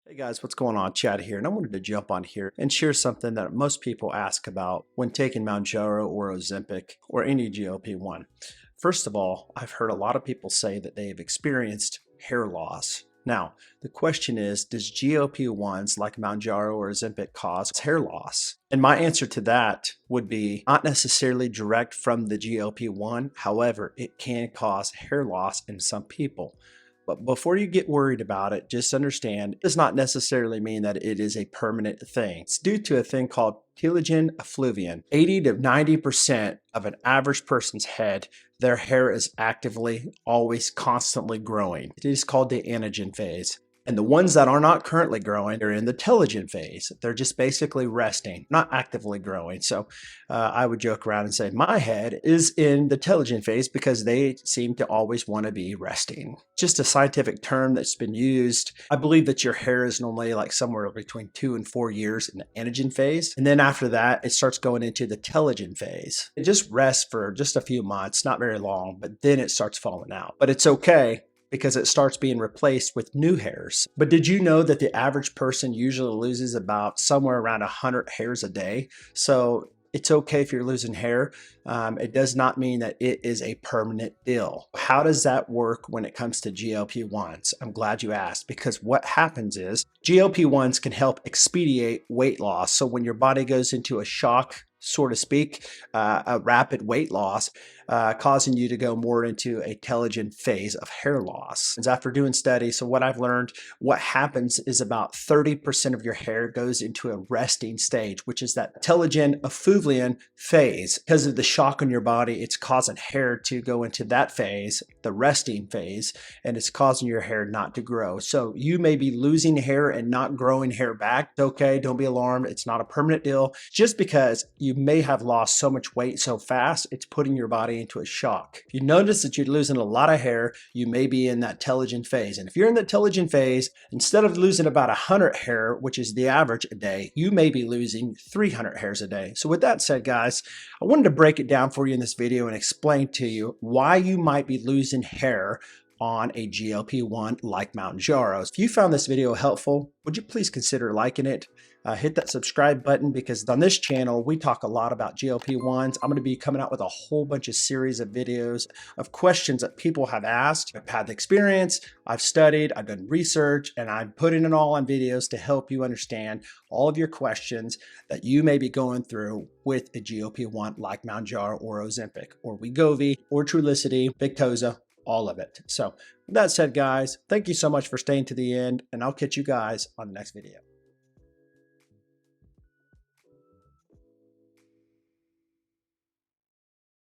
Hey guys, what's going on? Chad here, and I wanted to jump on here and share something that most people ask about when taking Mounjaro or Ozempic or any GLP-1. First of all, I've heard a lot of people say that they've experienced hair loss. Now, the question is, does GLP-1s like Mounjaro or Ozempic cause hair loss? And my answer to that would be not necessarily direct from the GLP-1. However, it can cause hair loss in some people. But before you get worried about it, just understand it does not necessarily mean that it is a permanent thing. It's due to a thing called telogen effluvium. 80 to 90% of an average person's head, their hair is actively, always, constantly growing. It is called the anagen phase. And the ones that are not currently growing are in the telogen phase. They're just basically resting, not actively growing. So I would joke around and say my head is in the telogen phase because they seem to always want to be resting. Just a scientific term that's been used. I believe that your hair is normally like somewhere between 2 and 4 years in the anagen phase. And then after that, it starts going into the telogen phase. It just rests for just a few months, not very long, but then it starts falling out. But it's okay, because it starts being replaced with new hairs. But did you know that the average person usually loses about somewhere around 100 hairs a day? So it's okay if you're losing hair. It does not mean that it is a permanent deal. How does that work when it comes to GLP-1s? I'm glad you asked, because what happens is GLP-1s can help expedite weight loss. So when your body goes into a shock, so to speak, a rapid weight loss, causing you to go more into a telogen phase of hair loss. And after doing studies, so what I've learned, what happens is about 30% of your hair goes into a resting stage, which is that telogen effluvium phase. Because of the shock on your body, it's causing hair to go into that phase, the resting phase, and it's causing your hair not to grow. So you may be losing hair and not growing hair back. It's okay, don't be alarmed. It's not a permanent deal. Just because you may have lost so much weight so fast, it's putting your body into a shock. If you notice that you're losing a lot of hair, you may be in that telogen phase. And if you're in that telogen phase, instead of losing about 100 hair, which is the average a day, you may be losing 300 hairs a day. So with that said, guys, I wanted to break it down for you in this video and explain to you why you might be losing hair on a GLP-1 like Mounjaro. If you found this video helpful, would you please consider liking it? Hit that subscribe button, because on this channel, we talk a lot about GLP-1s. I'm going to be coming out with a whole bunch of series of videos of questions that people have asked. I've had the experience, I've studied, I've done research, and I'm putting it all on videos to help you understand all of your questions that you may be going through with a GLP-1 like Mounjaro or Ozempic or Wegovy or Trulicity, Victoza, all of it. So with that said, guys, thank you so much for staying to the end, and I'll catch you guys on the next video.